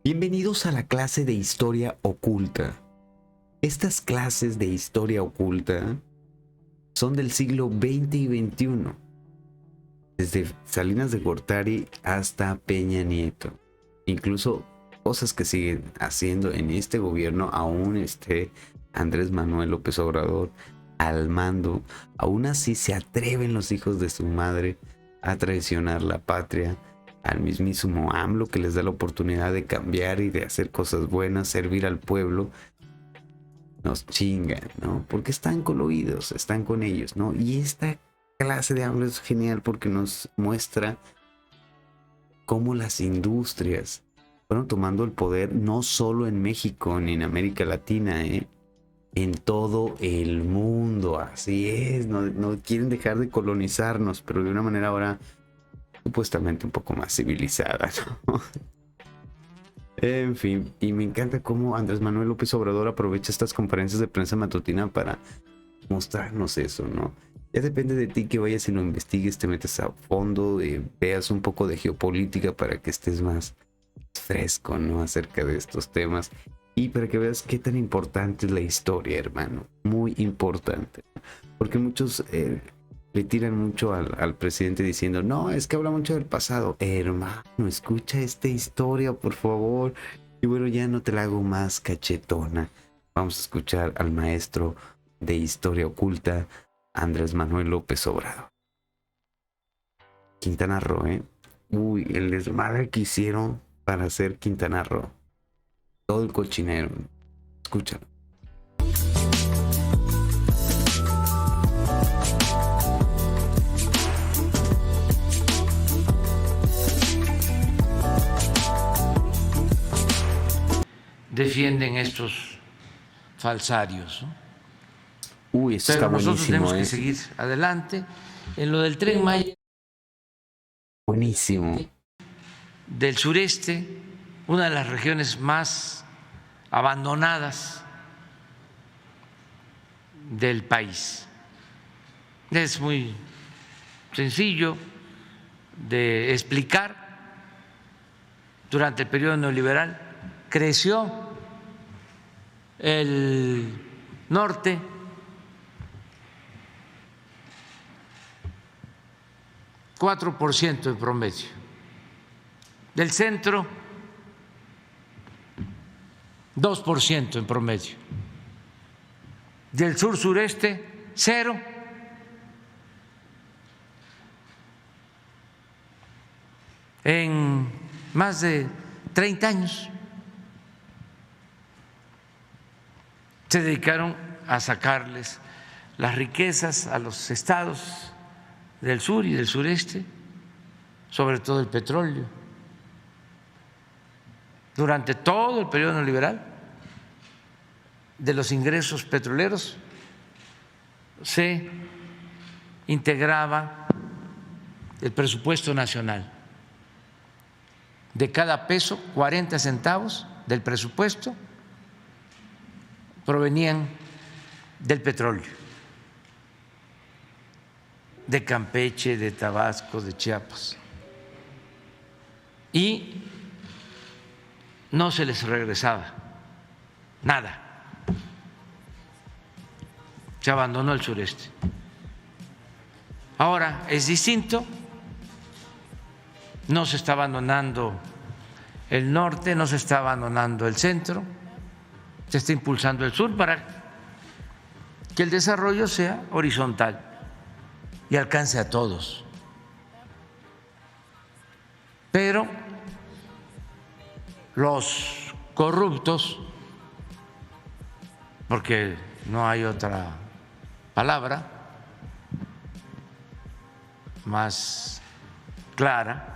Bienvenidos a la clase de Historia Oculta. Estas clases de Historia Oculta son del siglo XX y XXI, desde Salinas de Gortari hasta Peña Nieto. Incluso cosas que siguen haciendo en este gobierno, aún Andrés Manuel López Obrador al mando. Aún así se atreven los hijos de su madre a traicionar la patria, al mismísimo AMLO, que les da la oportunidad de cambiar y de hacer cosas buenas, servir al pueblo. Nos chingan, ¿no? Porque están coludidos, están con ellos, ¿no? Y esta clase de AMLO es genial porque nos muestra cómo las industrias fueron tomando el poder no solo en México ni en América Latina, en todo el mundo. Así es, no quieren dejar de colonizarnos, pero de una manera ahora supuestamente un poco más civilizada, ¿no? En fin, y me encanta cómo Andrés Manuel López Obrador aprovecha estas conferencias de prensa matutina para mostrarnos eso, ¿no? Ya depende de ti que vayas y lo investigues, te metes a fondo, veas un poco de geopolítica para que estés más fresco, ¿no? Acerca de estos temas y para que veas qué tan importante es la historia, hermano. Muy importante. Porque muchos le tiran mucho al presidente diciendo, no, es que habla mucho del pasado. Hermano, escucha esta historia, por favor. Y bueno, ya no te la hago más cachetona. Vamos a escuchar al maestro de Historia Oculta, Andrés Manuel López Obrador. Quintana Roo, Uy, el desmadre que hicieron para hacer Quintana Roo. Todo el cochinero. Escúchalo. Defienden estos falsarios, ¿no? Uy, eso pero está nosotros buenísimo, tenemos que seguir adelante. En lo del Tren Maya buenísimo. del sureste, una de las regiones más abandonadas del país. Es muy sencillo de explicar. Durante el periodo neoliberal creció el norte, (4% en promedio), del centro 2% en promedio, del sur sureste 0%. En más de 30 años se dedicaron a sacarles las riquezas a los estados del sur y del sureste, sobre todo el petróleo. Durante todo el periodo neoliberal, de los ingresos petroleros se integraba el presupuesto nacional. De cada peso, 40 centavos del presupuesto provenían del petróleo, de Campeche, de Tabasco, de Chiapas. Y no se les regresaba nada. Se abandonó el sureste. Ahora es distinto. No se está abandonando el norte, no se está abandonando el centro, se está impulsando el sur para que el desarrollo sea horizontal y alcance a todos. Pero los corruptos, porque no hay otra palabra más clara,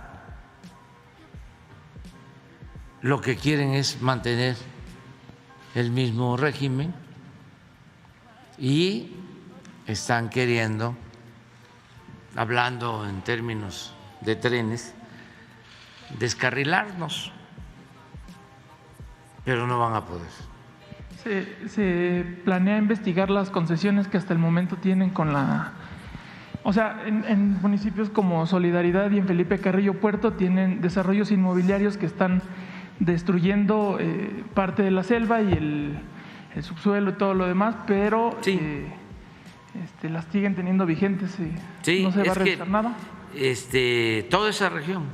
lo que quieren es mantener el mismo régimen y están queriendo, hablando en términos de trenes, descarrilarnos, pero no van a poder. Se planea investigar las concesiones que hasta el momento tienen con la... O sea, en municipios como Solidaridad y en Felipe Carrillo Puerto tienen desarrollos inmobiliarios que están destruyendo parte de la selva y el subsuelo y todo lo demás, pero Sí. las siguen teniendo vigentes. Sí, no se va a es que, realizar nada. Toda esa región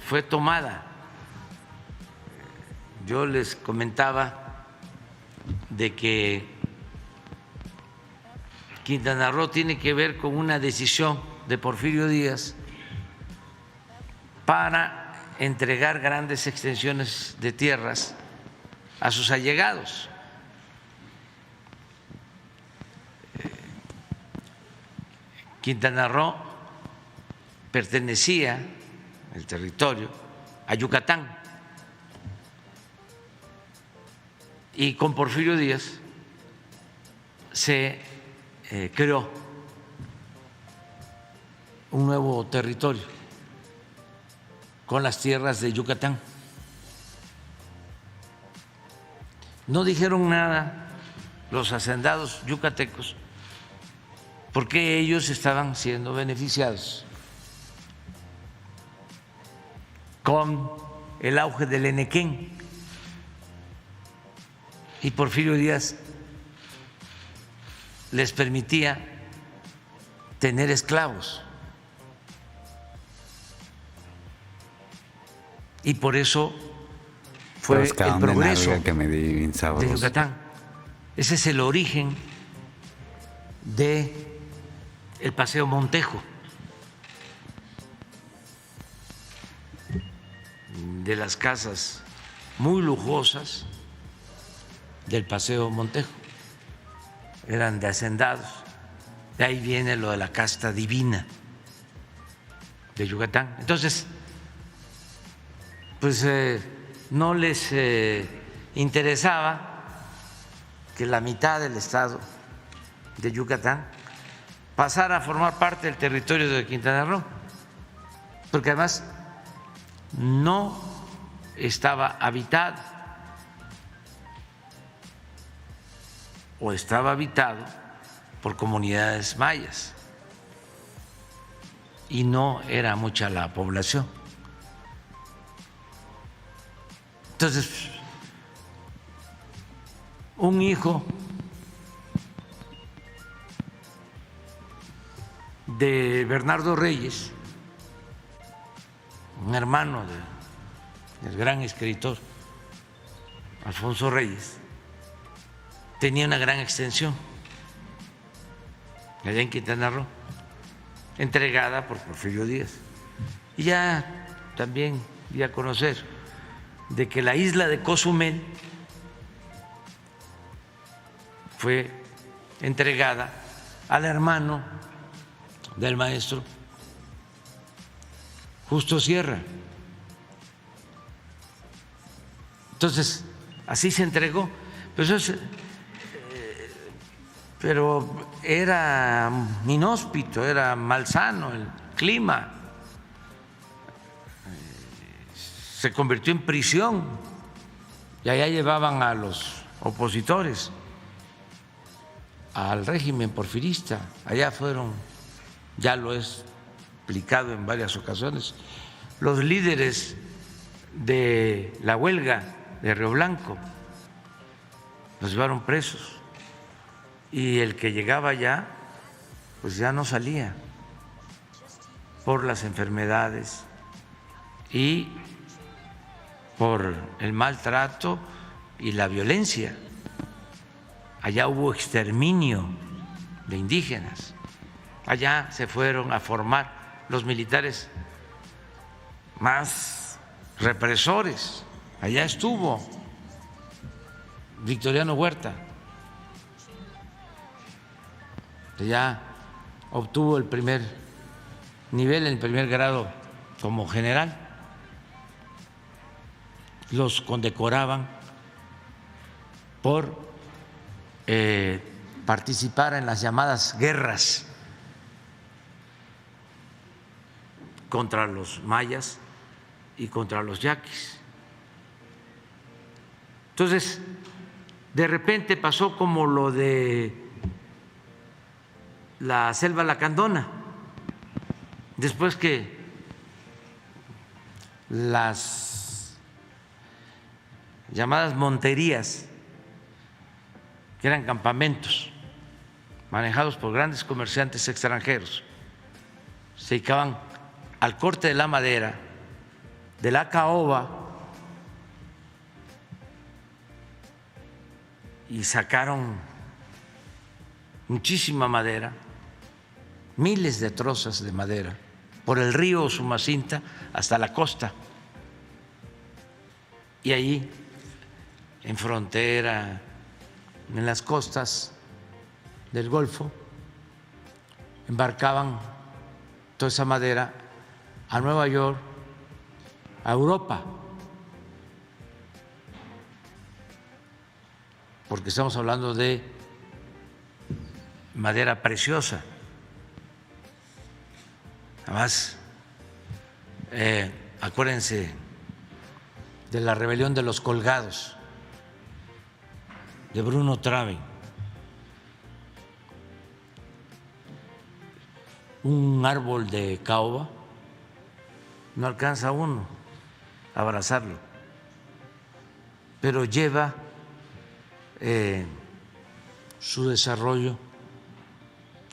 fue tomada. Yo les comentaba de que Quintana Roo tiene que ver con una decisión de Porfirio Díaz para entregar grandes extensiones de tierras a sus allegados. Quintana Roo pertenecía, el territorio, a Yucatán. Y con Porfirio Díaz se creó un nuevo territorio con las tierras de Yucatán. No dijeron nada los hacendados yucatecos porque ellos estaban siendo beneficiados con el auge del Enequén, y Porfirio Díaz les permitía tener esclavos. Y por eso fue el progreso que me di bien de sabroso. Yucatán. Ese es el origen de el Paseo Montejo, de las casas muy lujosas del Paseo Montejo. Eran de hacendados. De ahí viene lo de la casta divina de Yucatán. Entonces, pues no les interesaba que la mitad del estado de Yucatán pasara a formar parte del territorio de Quintana Roo, porque además no estaba habitado o estaba habitado por comunidades mayas y no era mucha la población. Entonces, un hijo de Bernardo Reyes, un hermano del gran escritor Alfonso Reyes, tenía una gran extensión allá en Quintana Roo, entregada por Porfirio Díaz. Y ya también di a conocer de que la isla de Cozumel fue entregada al hermano del maestro Justo Sierra. Entonces, así se entregó. Pero era inhóspito, era malsano el clima. Se convirtió en prisión y allá llevaban a los opositores al régimen porfirista. Allá fueron, ya lo he explicado en varias ocasiones, los líderes de la huelga de Río Blanco, los llevaron presos y el que llegaba allá pues ya no salía por las enfermedades y por el maltrato y la violencia. Allá hubo exterminio de indígenas. Allá se fueron a formar los militares más represores. Allá estuvo Victoriano Huerta. Allá obtuvo el primer nivel, el primer grado como general. Los condecoraban por participar en las llamadas guerras contra los mayas y contra los yaquis. Entonces, de repente pasó como lo de la selva lacandona, después que las llamadas monterías, que eran campamentos manejados por grandes comerciantes extranjeros. Se dedicaban al corte de la madera, de la caoba, y sacaron muchísima madera, miles de trozas de madera, por el río Usumacinta hasta la costa. Y allí, en frontera, en las costas del Golfo, embarcaban toda esa madera a Nueva York, a Europa, porque estamos hablando de madera preciosa. Además, acuérdense de la rebelión de los colgados, de Bruno Traven. Un árbol de caoba no alcanza uno a abrazarlo, pero lleva su desarrollo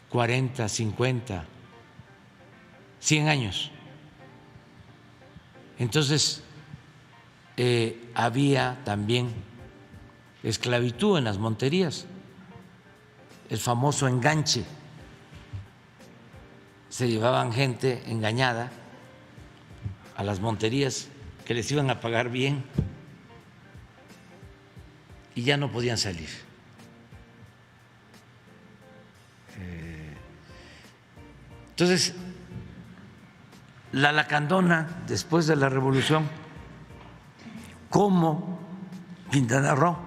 40, 50, 100 años. Entonces, había también esclavitud en las monterías, el famoso enganche. Se llevaban gente engañada a las monterías que les iban a pagar bien y ya no podían salir. Entonces, la lacandona, después de la revolución, como Quintana Roo,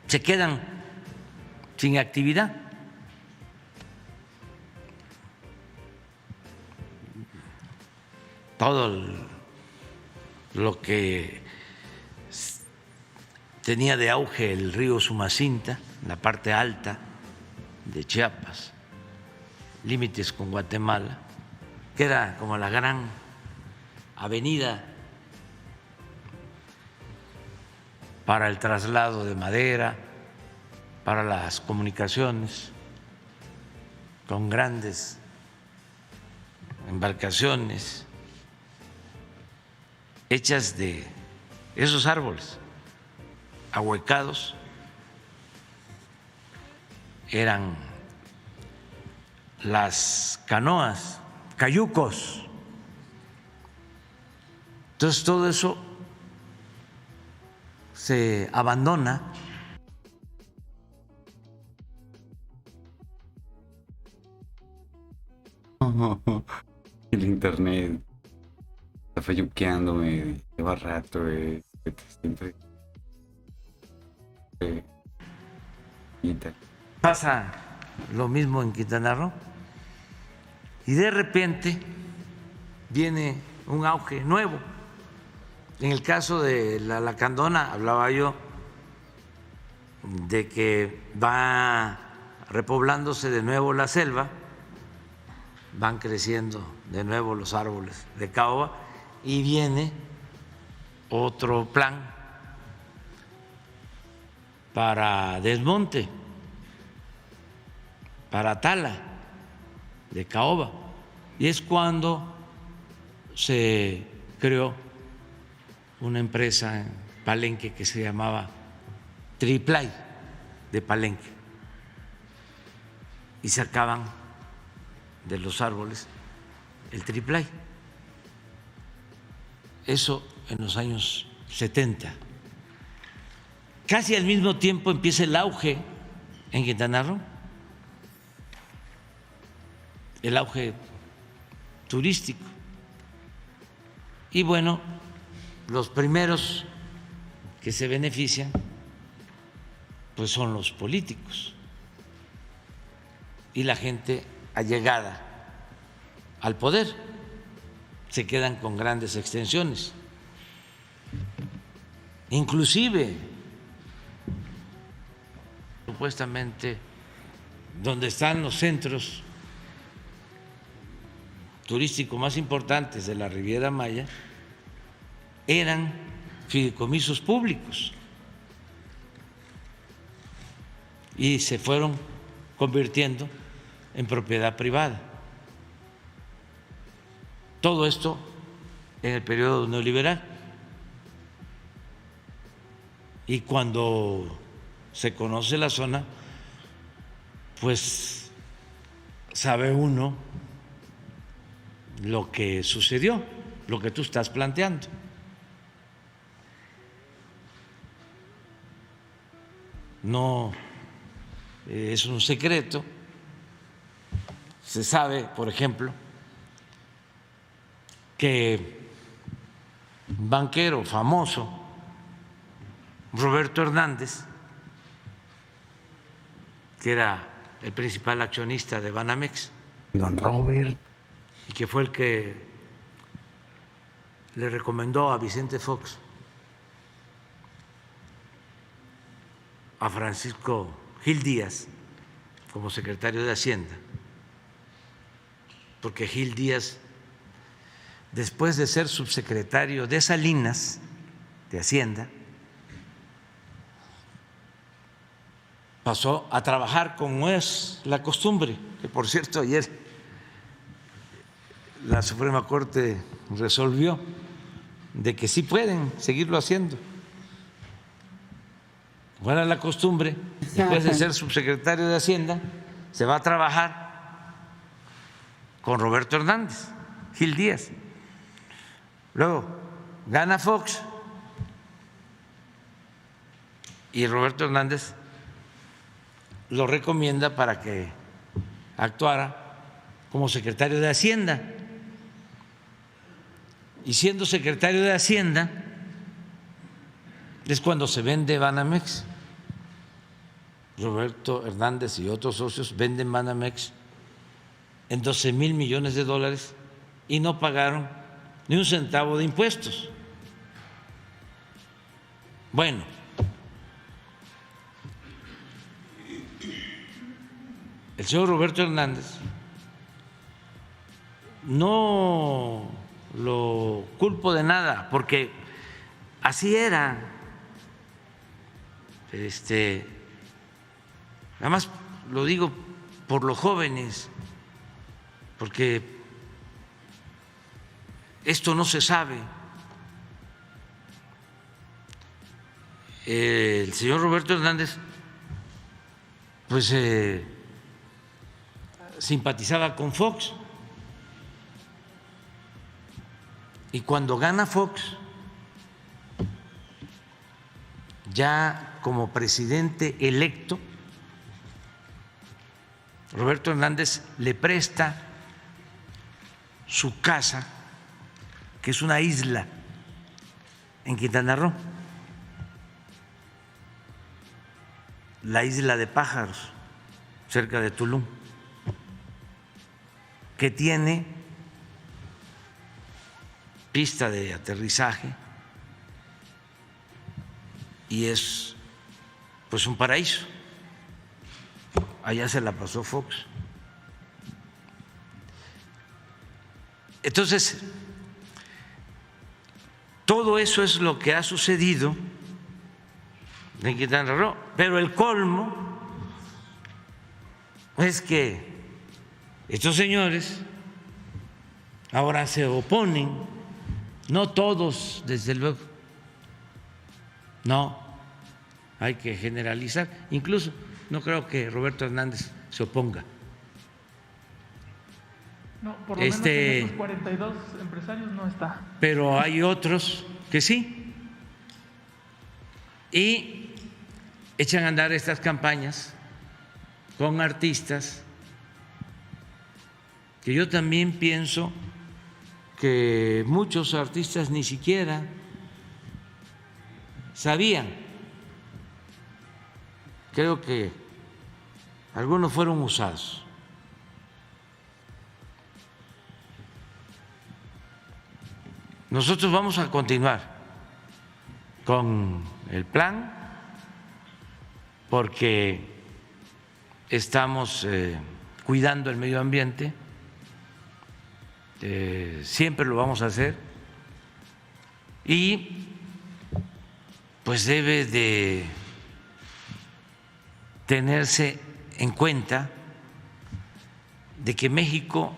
se quedan sin actividad. Todo lo que tenía de auge el río Usumacinta, la parte alta de Chiapas, límites con Guatemala, que era como la gran avenida para el traslado de madera, para las comunicaciones, con grandes embarcaciones hechas de esos árboles ahuecados. Eran las canoas, cayucos. Entonces todo eso se abandona. El internet está falluqueándome, lleva rato, siempre. Pasa lo mismo en Quintana Roo y de repente viene un auge nuevo. En el caso de la lacandona hablaba yo de que va repoblándose de nuevo la selva, van creciendo de nuevo los árboles de caoba y viene otro plan para desmonte, para tala de caoba, y es cuando se creó una empresa en Palenque que se llamaba Triplay de Palenque y sacaban de los árboles el triplay. Eso en los años 70. Casi al mismo tiempo empieza el auge en Quintana Roo, el auge turístico. Y bueno, los primeros que se benefician pues son los políticos y la gente allegada al poder, se quedan con grandes extensiones. Inclusive, supuestamente, donde están los centros turísticos más importantes de la Riviera Maya, eran fideicomisos públicos y se fueron convirtiendo en propiedad privada. Todo esto en el periodo neoliberal. Y cuando se conoce la zona, pues sabe uno lo que sucedió, lo que tú estás planteando. No es un secreto. Se sabe, por ejemplo, que un banquero famoso, Roberto Hernández, que era el principal accionista de Banamex, Don Robert. y que fue el que le recomendó a Vicente Fox a Francisco Gil Díaz como secretario de Hacienda, porque Gil Díaz, después de ser subsecretario de Salinas, de Hacienda, pasó a trabajar como es la costumbre, que por cierto ayer la Suprema Corte resolvió de que sí pueden seguirlo haciendo. Bueno, la costumbre, después de ser subsecretario de Hacienda, se va a trabajar con Roberto Hernández, Gil Díaz. Luego gana Fox y Roberto Hernández lo recomienda para que actuara como secretario de Hacienda. Y siendo secretario de Hacienda es cuando se vende Banamex. Roberto Hernández y otros socios venden Banamex en 12,000 millones de dólares y no pagaron ni un centavo de impuestos. Bueno, el señor Roberto Hernández no lo culpo de nada, porque así era. Además lo digo por los jóvenes, porque esto no se sabe. El señor Roberto Hernández pues simpatizaba con Fox, y cuando gana Fox, ya como presidente electo, Roberto Hernández le presta su casa, que es una isla en Quintana Roo, la isla de Pájaros, cerca de Tulum, que tiene pista de aterrizaje y es pues un paraíso. Allá se la pasó Fox. Entonces, todo eso es lo que ha sucedido en Quintana Roo, pero el colmo es que estos señores ahora se oponen, no todos, desde luego, no hay que generalizar, incluso no creo que Roberto Hernández se oponga. No, por lo menos en esos 42 empresarios no está. Pero hay otros que sí. Y echan a andar estas campañas con artistas que yo también pienso que muchos artistas ni siquiera sabían. Creo que algunos fueron usados. Nosotros vamos a continuar con el plan porque estamos cuidando el medio ambiente, siempre lo vamos a hacer, y pues debe de tenerse en cuenta de que México,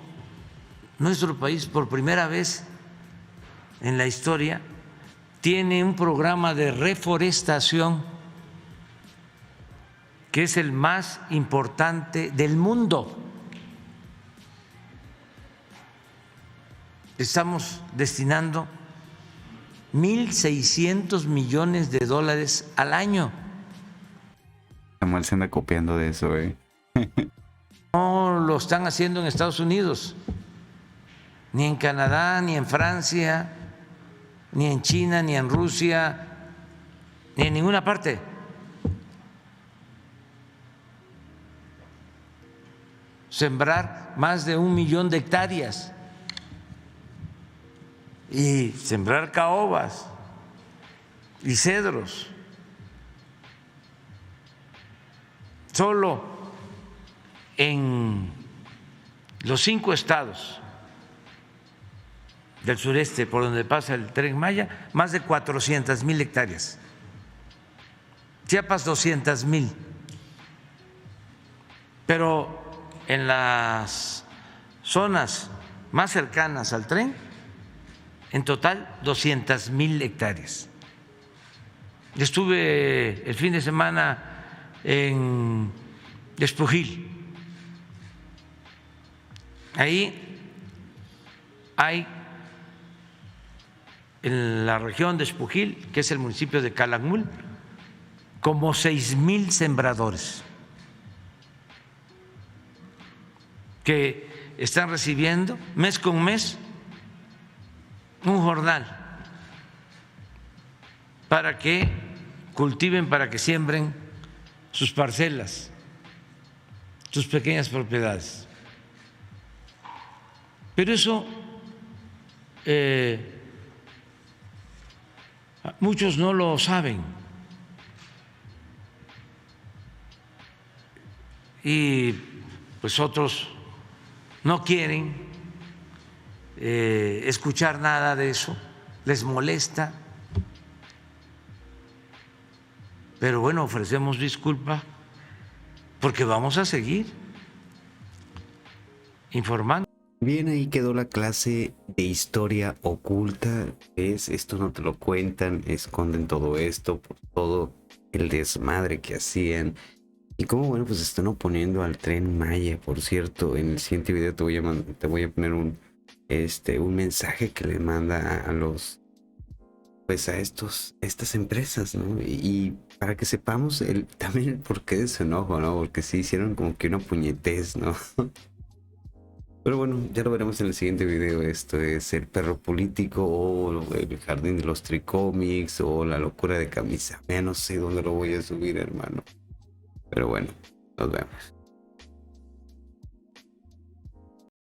nuestro país, por primera vez en la historia, tiene un programa de reforestación que es el más importante del mundo. Estamos destinando 1.600 millones de dólares al año. Samuel se anda copiando de eso, No lo están haciendo en Estados Unidos, ni en Canadá, ni en Francia, ni en China, ni en Rusia, ni en ninguna parte. Sembrar más de 1 millón de hectáreas y sembrar caobas y cedros. Solo en los 5 estados del sureste por donde pasa el Tren Maya, más de 400,000 hectáreas. Chiapas 200,000. Pero en las zonas más cercanas al tren, en total 200,000 hectáreas. Estuve el fin de semana en Espujil. Ahí hay, en la región de Espujil, que es el municipio de Calakmul, como 6,000 sembradores que están recibiendo mes con mes un jornal para que cultiven, para que siembren sus parcelas, sus pequeñas propiedades. Pero eso muchos no lo saben y pues otros no quieren escuchar nada de eso, les molesta. Pero bueno, ofrecemos disculpas porque vamos a seguir informando. Bien, ahí quedó la clase de historia oculta. Esto no te lo cuentan, esconden todo esto por todo el desmadre que hacían. Y cómo, bueno, pues están oponiendo al Tren Maya. Por cierto, en el siguiente video te voy a poner un mensaje que le manda a los, pues a estas empresas, ¿no? Y para que sepamos también el porqué de su enojo, ¿no? Porque sí hicieron como que una puñetez, ¿no? Pero bueno, ya lo veremos en el siguiente video. Esto es El Perro Político, o El Jardín de los Tricómics, o La Locura de Camisa. Ya no sé dónde lo voy a subir, hermano. Pero bueno, nos vemos.